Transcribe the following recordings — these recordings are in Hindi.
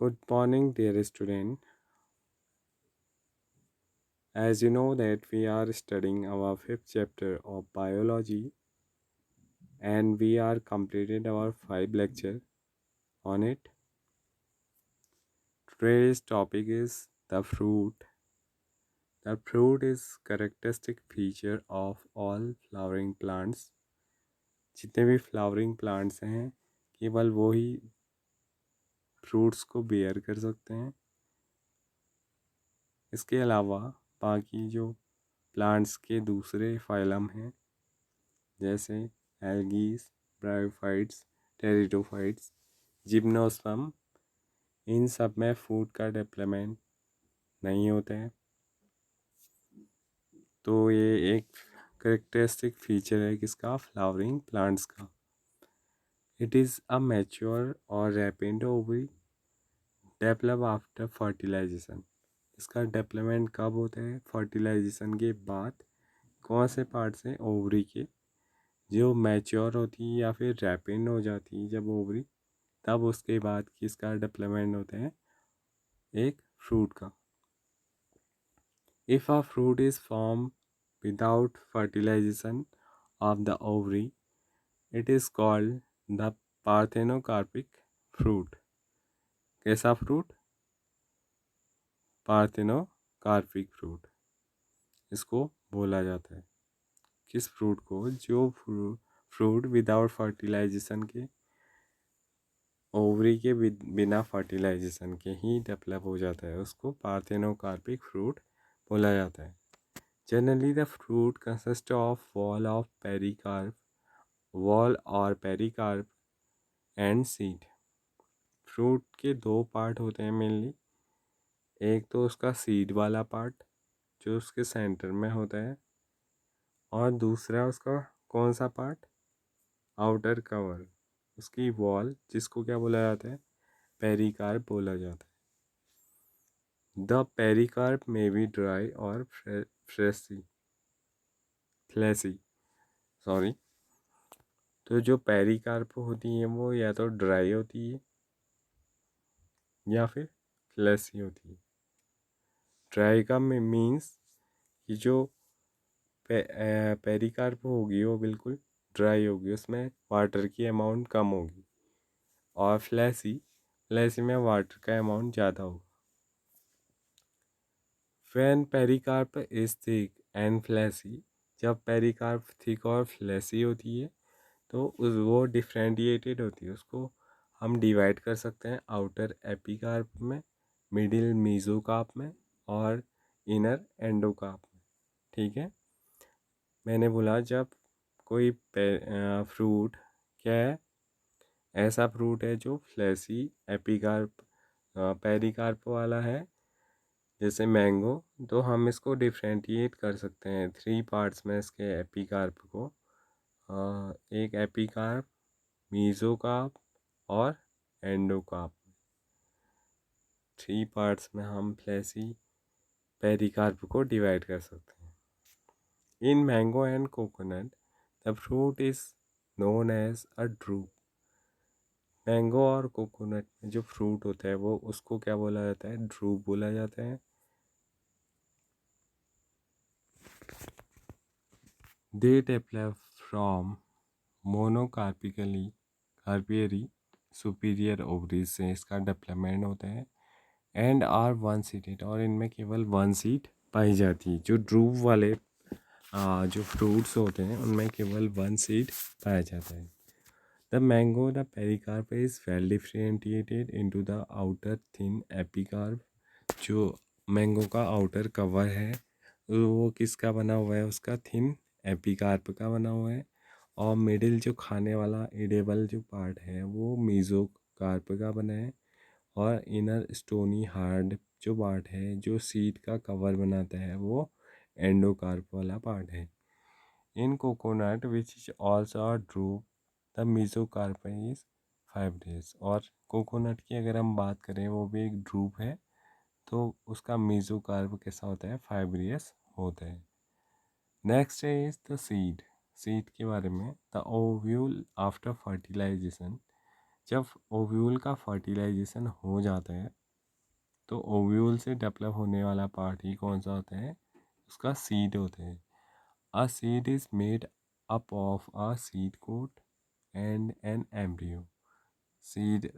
Good morning, dear student. As you know that we are studying our fifth chapter of biology and we are completed our 5 lecture on it. Today's topic is the fruit. The fruit is characteristic feature of all flowering plants. जितने भी फ्लावरिंग प्लांट्स हैं केवल वो ही फ्रूट्स को बेयर कर सकते हैं। इसके अलावा बाकी जो प्लांट्स के दूसरे फाइलम हैं जैसे एल्गीज, ब्रायोफाइट्स, टेरिडोफाइट्स, जिम्नोस्पर्म, इन सब में फूड का डेवलपमेंट नहीं होते हैं। तो ये एक करेक्टरिस्टिक फीचर है किसका, फ्लावरिंग प्लांट्स का। इट इज़ अ मैच्योर और rapid ovary develop after fertilization. इसका डेवलपमेंट कब होता है, फर्टिलाइजेशन के बाद। कौन से पार्ट से, ओवरी के। जो मैच्योर होती है या फिर रैपिड हो जाती है जब ओवरी, तब उसके बाद किसका डेवलपमेंट होता है, एक फ्रूट का। If a fruit is form without fertilization of the ovary it is called the parthenocarpic fruit. कैसा फ्रूट, पार्थेनोकार्पिक फ्रूट इसको बोला जाता है। किस फ्रूट को, जो फ्रूट विदाउट फर्टिलाइजेशन के, ओवरी के बिना फर्टिलाइजेशन के ही डेवलप हो जाता है, उसको पार्थेनोकार्पिक फ्रूट बोला जाता है। Generally the fruit consist of wall और पेरिकार्प एंड सीड। फ्रूट के दो पार्ट होते हैं मेनली। एक तो उसका सीड वाला पार्ट जो उसके सेंटर में होता है, और दूसरा उसका कौन सा पार्ट, आउटर कवर, उसकी वॉल, जिसको क्या बोला जाता है, पेरिकार्प बोला जाता है। द पेरिकार्प में बी ड्राई और फ्लैसी सॉरी। तो जो पेरिकार्प होती है वो या तो ड्राई होती है या फिर फ्लैसी होती है। ड्राई का मीन्स कि जो पेरिकार्प होगी वो बिल्कुल ड्राई होगी, उसमें वाटर की अमाउंट कम होगी। और फ्लैसी में वाटर का अमाउंट ज़्यादा होगा। When pericarp is thick and fleshy, जब पेरिकार्प थिक और फ्लैसी होती है तो वो डिफ्रेंटिएटेड होती है। उसको हम डिवाइड कर सकते हैं आउटर एपिकार्प में, मिडिल मीजोकार्प में और इनर एंडोकार्प में। ठीक है, मैंने बोला जब कोई फ्रूट क्या है, ऐसा फ्रूट है जो फ्लैसी एपिकार्प पेरिकार्प वाला है, जैसे मैंगो, तो हम इसको डिफ्रेंटिएट कर सकते हैं 3 पार्ट्स में इसके एपिकार्प को। एक एपिकार्प, मीजोकार्प और एंडोकार्प। 3 पार्ट्स में हम फ्लैसी पेरिकार्प को डिवाइड कर सकते हैं। In mango and coconut the fruit is known as a drupe. Mango और कोकोनट में जो फ्रूट होता है वो, उसको क्या बोला जाता है, ड्रूप बोला जाता है। They develop from monocarpellary carpellary superior ovaries से इसका डेवलपमेंट होता है। एंड आर वन सीटेड, और इनमें केवल वन सीट पाई जाती है। जो ड्रूप वाले जो फ्रूट्स होते हैं उनमें केवल वन सीट पाया जाता है। The mango the pericarp is well differentiated into the outer thin epicarp. जो मैंगो का आउटर कवर है वो किसका बना हुआ है, उसका थिन एपिकार्प का बना हुआ है। और मिडिल जो खाने वाला एडेबल जो पार्ट है वो मीजोकार्प का बना है। और इनर स्टोनी हार्ड जो पार्ट है जो सीड का कवर बनाता है वो एंडोकार्प वाला पार्ट है। In coconut which is also a drupe the mesocarp is 5 days। और कोकोनट की अगर हम बात करें वो भी एक ड्रूप है, तो उसका मीजोकार्प कैसा होता है, 5 days होता है। Next is the seed. Seed के बारे में, द ओव्यूल आफ्टर फर्टिलाइजेशन, जब ओव्यूल का फर्टिलाइजेशन हो जाता है तो ओव्यूल से डेवलप होने वाला पार्ट ही कौन सा होता है, उसका सीड होते हैं। A seed is made up of a seed coat and an embryo. Seed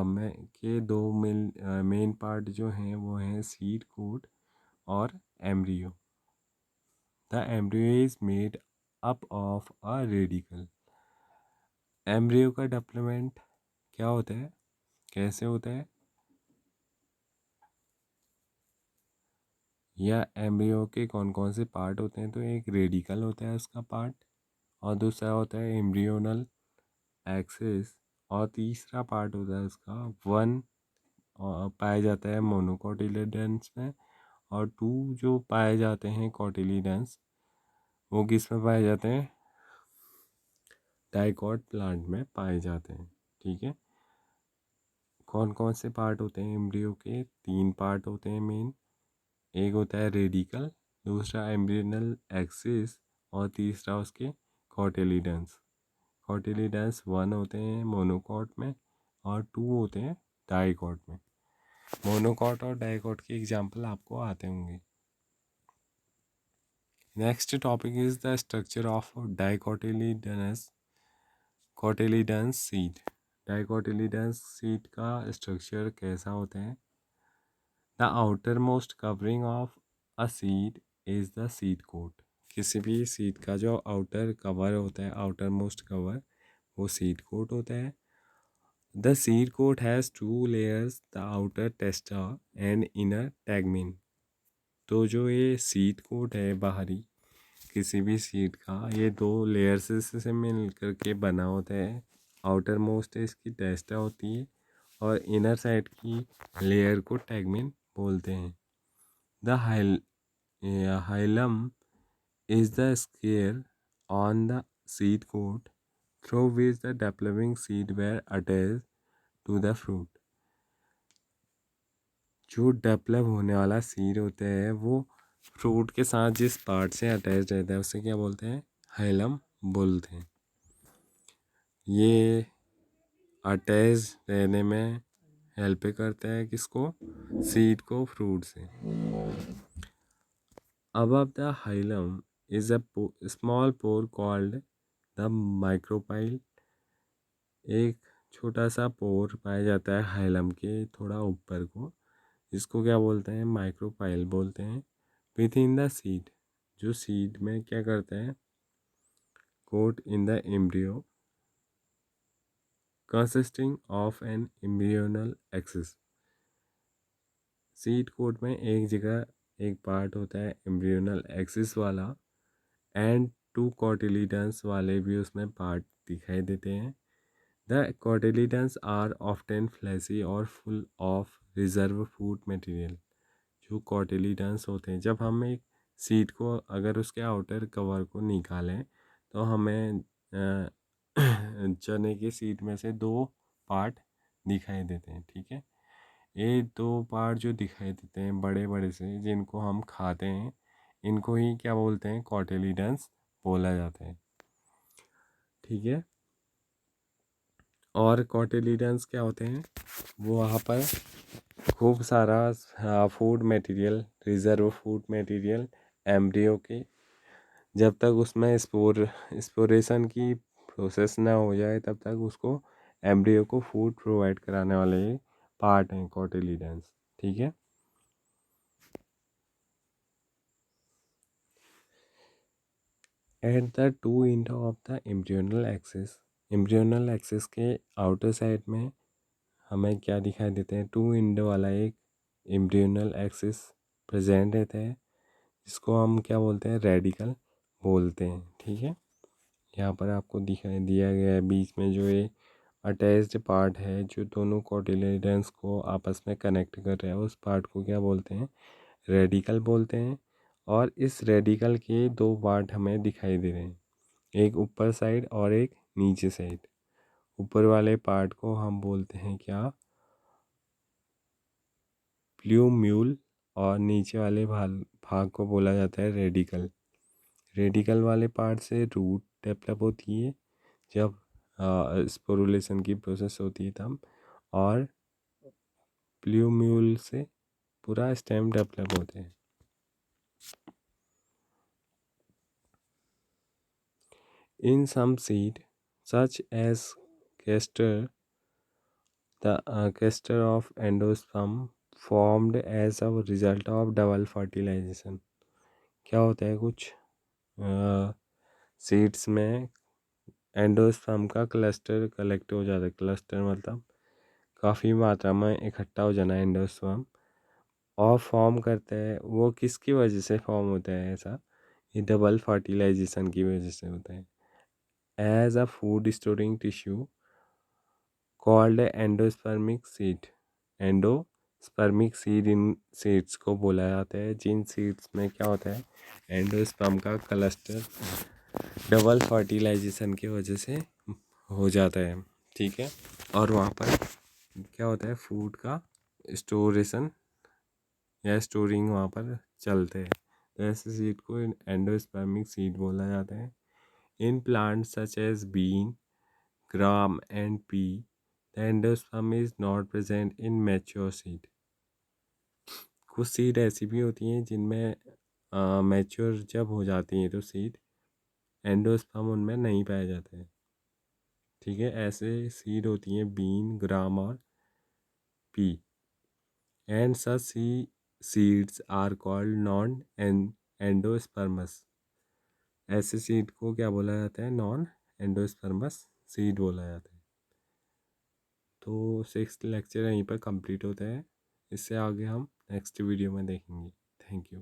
में के दो मेन पार्ट जो हैं वो हैं सीड कोट और embryo. The embryo is made up of a radical. Embryo का डेवलपमेंट क्या होता है, कैसे होता है, या एम्ब्रियो के कौन कौन से पार्ट होते हैं, तो एक रेडिकल होता है उसका पार्ट, और दूसरा होता है एम्ब्रियोनल एक्सिस, और तीसरा पार्ट होता है उसका वन पाया जाता है मोनोकोटिलिडन्स में, और टू जो पाए जाते हैं कोटिलिडन्स वो किस में पाए जाते हैं, डाइकॉट प्लांट में पाए जाते हैं। ठीक है, कौन कौन से पार्ट होते हैं एम्ब्रियो के, 3 पार्ट होते हैं मेन। एक होता है रेडिकल, दूसरा एम्ब्रियोनल एक्सिस, और तीसरा उसके कोटिलिडन्स। कोटिलिडन्स 1 होते हैं मोनोकॉट में और 2 होते हैं डाइकॉट में। मोनोकॉट और डाइकॉट की एग्जांपल आपको आते होंगे। Next topic is the structure of dicotyledonous cotyledons seed. Dicotyledons seed का स्ट्रक्चर कैसा होता है। The outermost covering of a seed is the seed coat. किसी भी सीड का जो आउटर कवर होता है, आउटर मोस्ट कवर, वो सीड कोट होता है। The seed coat has 2 layers, the outer testa and inner tegmen. तो जो ये सीड कोट है बाहरी किसी भी सीड का, ये 2 लेयर्स से मिल करके बना होता है। आउटर मोस्ट इसकी टेस्टा होती है और इनर साइड की लेयर को टैगमिन बोलते हैं। The hilum is the scar on the seed coat through which the developing seed were attach to the fruit. जो डेवलप होने वाला सीड होता है वो फ्रूट के साथ जिस पार्ट से अटैच रहता है उसे क्या बोलते हैं, हाइलम बोलते हैं। ये अटैच रहने में हेल्प करता है किसको, सीड को फ्रूट से। Above the hilum is a small pore called the micropyle। एक छोटा सा पोर पाया जाता है हाइलम के थोड़ा ऊपर को, इसको क्या बोलते हैं, माइक्रोपाइल बोलते हैं। विद इन द सीड, जो सीड में क्या करता है, coat in the embryo consisting of an embryonal axis. Seed coat में एक जगह एक पार्ट होता है एम्ब्रियोनल एक्सिस वाला, एंड 2 कोटिलिडन्स वाले भी उसमें पार्ट दिखाई देते हैं। The cotyledons are often fleshy और full of reserve food material. जो कोटिलिडन्स होते हैं, जब हम एक सीड को अगर उसके आउटर कवर को निकालें तो हमें चने की सीड में से 2 पार्ट दिखाई देते हैं। ठीक है, ये 2 पार्ट जो दिखाई देते हैं बड़े बड़े से, जिनको हम खाते हैं, इनको ही क्या बोलते हैं, कोटिलिडन्स बोला जाता है। ठीक है, और कोटिलिडन्स क्या होते हैं, वो वहाँ पर खूब सारा food material, reserve food material embryo के, जब तक उसमें स्पोरेशन की प्रोसेस ना हो जाए तब तक उसको एम्ब्रियो को फूड प्रोवाइड कराने वाले पार्ट हैं कोटिलिडन्स। ठीक है, at the 2 end of the embryonal axis. Embryonal axis के आउटर साइड में हमें क्या दिखाई देते हैं, 2 एंड वाला एक एम्ब्रियोनल एक्सिस प्रेजेंट रहता है, जिसको हम क्या बोलते हैं, रेडिकल बोलते हैं। ठीक है, यहाँ पर आपको दिखाई दिया गया है बीच में जो ये अटैच्ड पार्ट है जो दोनों कोटिलिडन्स को आपस में कनेक्ट कर रहा है, उस पार्ट को क्या बोलते हैं, रेडिकल बोलते हैं। और इस रेडिकल के 2 पार्ट हमें दिखाई दे रहे हैं, एक ऊपर साइड और एक नीचे साइड। ऊपर वाले पार्ट को हम बोलते हैं क्या, प्ल्यूम्यूल, और नीचे वाले भाग को बोला जाता है रेडिकल। रेडिकल वाले पार्ट से रूट डेवलप होती है। जब स्पोरुलेशन की प्रोसेस होती है तब, और प्लूम्यूल से पूरा स्टेम डेवलप होते हैं। In some seed, such as castor, the castor of endosperm formed as a result of double fertilization. क्या होता है, कुछ सीड्स में एंडोस्पर्म का क्लस्टर कलेक्ट हो जाता है। क्लस्टर मतलब काफ़ी मात्रा में इकट्ठा हो जाना एंडोस्पर्म, और फॉर्म करता है। वो किसकी वजह से फॉर्म होता है ऐसा? ये डबल फर्टिलाइजेशन की वजह से होता है। As a food storing tissue called endospermic seed. Endospermic seed इन सीड्स को बोला जाता है जिन सीड्स में क्या होता है, एंडोस्पर्म का क्लस्टर डबल फर्टिलाइजेशन की वजह से हो जाता है। ठीक है, और वहाँ पर क्या होता है, फूड का स्टोरेशन या स्टोरिंग वहाँ पर चलते हैं। तो ऐसे सीड को एंडोस्पर्मिक सीड बोला जाता है। In plant such as bean, gram and pea, the endosperm is not present in mature seed. कुछ सीड ऐसी भी होती हैं जिनमें मैच्योर जब हो जाती हैं तो सीड, एंडोस्पर्म उनमें नहीं पाया जाता है। ठीक है, ऐसे सीड होती हैं बीन, ग्राम और pea, and such seeds are called non endospermous. ऐसे सीड को क्या बोला जाता है? नॉन एंडोस्पर्मस सीड बोला जाता है। तो 6th लेक्चर यहीं पर कंप्लीट होता है। इससे आगे हम नेक्स्ट वीडियो में देखेंगे। Thank you.